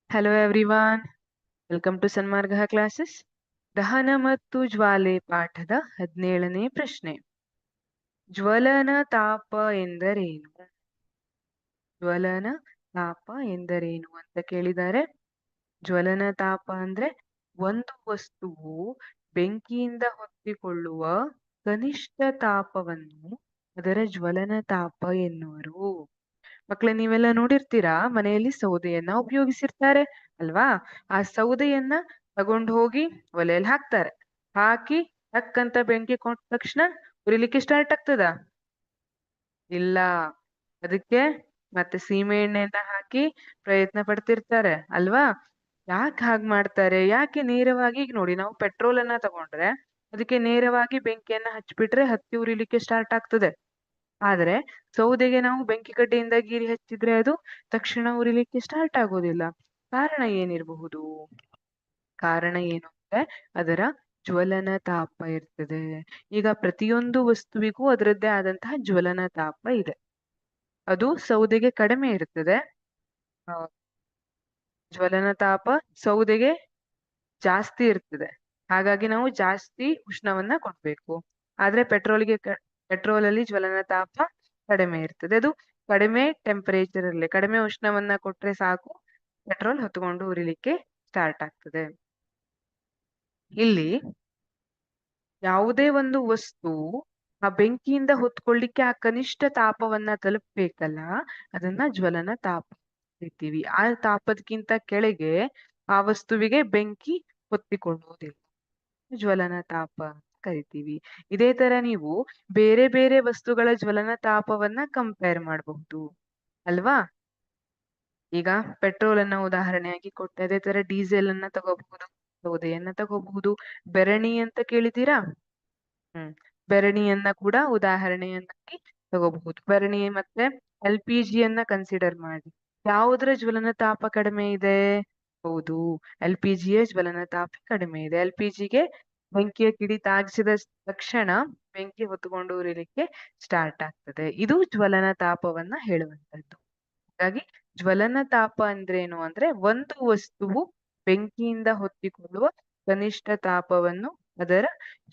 Hello everyone, welcome to Sanmarga classes. ದಹನ ಮತ್ತು ಜ್ವಾಲೆ ಪಾಠದ 17ನೇ ಪ್ರಶ್ನೆ. ಜ್ವಲನ ತಾಪ ಎಂದರೇನು? ಜ್ವಲನ ತಾಪ ಎಂದರೇನು ಅಂತ ಕೇಳಿದ್ದಾರೆ. ಜ್ವಲನ ತಾಪ ಅಂದ್ರೆ ಒಂದು ವಸ್ತುವು ಬೆಂಕಿಯಿಂದ ಹೊತ್ತಿಕೊಳ್ಳುವ ಕನಿಷ್ಠ ತಾಪವನ್ನು ಅದರ ಜ್ವಲನ ತಾಪ ಎನ್ನುವರು. ಮಕ್ಳೇ, ನೀವೆಲ್ಲ ನೋಡಿರ್ತೀರಾ, ಮನೆಯಲ್ಲಿ ಸೌದೆಯನ್ನ ಉಪಯೋಗಿಸಿರ್ತಾರೆ ಅಲ್ವಾ? ಆ ಸೌದೆಯನ್ನ ತಗೊಂಡು ಹೋಗಿ ಒಲೆಯಲ್ಲಿ ಹಾಕ್ತಾರೆ. ಹಾಕಿ ಟಕ್ಕಂತ ಬೆಂಕಿ ಕೊಟ್ಟ ತಕ್ಷಣ ಉರಿಲಿಕ್ಕೆ ಸ್ಟಾರ್ಟ್ ಆಗ್ತದ? ಇಲ್ಲ. ಅದಕ್ಕೆ ಮತ್ತೆ ಸೀಮೆ ಎಣ್ಣೆಯನ್ನ ಹಾಕಿ ಪ್ರಯತ್ನ ಪಡ್ತಿರ್ತಾರೆ ಅಲ್ವಾ? ಯಾಕೆ ಹಾಗೆ ಮಾಡ್ತಾರೆ? ಯಾಕೆ ನೇರವಾಗಿ ಈಗ ನೋಡಿ, ನಾವು ಪೆಟ್ರೋಲ್ ಅನ್ನ ತಗೊಂಡ್ರೆ ಅದಕ್ಕೆ ನೇರವಾಗಿ ಬೆಂಕಿಯನ್ನ ಹಚ್ಬಿಟ್ರೆ ಹತ್ತಿ ಉರಿಲಿಕ್ಕೆ ಸ್ಟಾರ್ಟ್ ಆಗ್ತದೆ. ಆದ್ರೆ ಸೌದೆಗೆ ನಾವು ಬೆಂಕಿ ಕಡ್ಡಿಯಿಂದ ಗೀರಿ ಹಚ್ಚಿದ್ರೆ ಅದು ತಕ್ಷಣ ಉರಿಲಿಕ್ಕೆ ಸ್ಟಾರ್ಟ್ ಆಗೋದಿಲ್ಲ. ಕಾರಣ ಏನಿರಬಹುದು? ಕಾರಣ ಏನು ಅಂದ್ರೆ ಅದರ ಜ್ವಲನ ತಾಪ ಇರ್ತದೆ. ಈಗ ಪ್ರತಿಯೊಂದು ವಸ್ತುವಿಗೂ ಅದರದ್ದೇ ಆದಂತಹ ಜ್ವಲನ ತಾಪ ಇದೆ. ಅದು ಸೌದೆಗೆ ಕಡಿಮೆ ಇರ್ತದೆ. ಜ್ವಲನ ತಾಪ ಸೌದೆಗೆ ಜಾಸ್ತಿ ಇರ್ತದೆ. ಹಾಗಾಗಿ ನಾವು ಜಾಸ್ತಿ ಉಷ್ಣವನ್ನ ಕೊಡ್ಬೇಕು. ಆದ್ರೆ ಪೆಟ್ರೋಲ್ ಅಲ್ಲಿ ಜ್ವಲನ ತಾಪ ಕಡಿಮೆ ಇರ್ತದೆ. ಅದು ಕಡಿಮೆ ಟೆಂಪರೇಚರ್ ಅಲ್ಲಿ ಕಡಿಮೆ ಉಷ್ಣವನ್ನ ಕೊಟ್ರೆ ಸಾಕು, ಪೆಟ್ರೋಲ್ ಹೊತ್ಕೊಂಡು ಉರಿಲಿಕ್ಕೆ ಸ್ಟಾರ್ಟ್ ಆಗ್ತದೆ. ಇಲ್ಲಿ ಯಾವುದೇ ಒಂದು ವಸ್ತು ಆ ಬೆಂಕಿಯಿಂದ ಹೊತ್ಕೊಳ್ಳಿಕ್ಕೆ ಆ ಕನಿಷ್ಠ ತಾಪವನ್ನ ತಲುಪಬೇಕಲ್ಲ, ಅದನ್ನ ಜ್ವಲನ ತಾಪ ಅಂತೀವಿ. ಆ ತಾಪದಕ್ಕಿಂತ ಕೆಳಗೆ ಆ ವಸ್ತುವಿಗೆ ಬೆಂಕಿ ಹೊತ್ತಿಕೊಳ್ಳುವುದಿಲ್ಲ, ಜ್ವಲನ ತಾಪ ಕರಿತೀವಿ. ಇದೇ ತರ ನೀವು ಬೇರೆ ಬೇರೆ ವಸ್ತುಗಳ ಜ್ವಲನ ತಾಪವನ್ನ ಕಂಪೇರ್ ಮಾಡಬಹುದು ಅಲ್ವಾ? ಈಗ ಪೆಟ್ರೋಲ್ ಅನ್ನ ಉದಾಹರಣೆಯಾಗಿ ಕೊಟ್ಟೆ, ಅದೇ ತರ ಡೀಸೆಲ್ ಅನ್ನ ತಗೋಬಹುದು, ಸೌದೆಯನ್ನ ತಗೋಬಹುದು. ಬೆರಣಿ ಅಂತ ಕೇಳಿದ್ದೀರಾ? ಬೆರಣಿಯನ್ನ ಕೂಡ ಉದಾಹರಣೆಯನ್ನಾಗಿ ತಗೋಬಹುದು. ಬೆರಣಿ ಮತ್ತೆ LPG ಯನ್ನ ಕನ್ಸಿಡರ್ ಮಾಡಿ. ಯಾವುದರ ಜ್ವಲನ ತಾಪ ಕಡಿಮೆ ಇದೆ? ಹೌದು, LPG ಯ ಜ್ವಲನ ತಾಪ ಕಡಿಮೆ ಇದೆ. LPG ಗೆ ಬೆಂಕಿಯ ಕಿಡಿ ತಾಗಿಸಿದ ತಕ್ಷಣ ಬೆಂಕಿ ಹೊತ್ತುಕೊಂಡು ಉರಿಲಿಕ್ಕೆ ಸ್ಟಾರ್ಟ್ ಆಗ್ತದೆ. ಇದು ಜ್ವಲನ ತಾಪವನ್ನ ಹೇಳುವಂತದ್ದು. ಹಾಗಾಗಿ ಜ್ವಲನ ತಾಪ ಅಂದ್ರೇನು ಅಂದ್ರೆ ಒಂದು ವಸ್ತುವು ಬೆಂಕಿಯಿಂದ ಹೊತ್ತಿಕೊಳ್ಳುವ ಕನಿಷ್ಠ ತಾಪವನ್ನು ಅದರ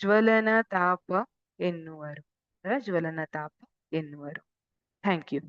ಜ್ವಲನ ತಾಪ ಎನ್ನುವರು. Thank you.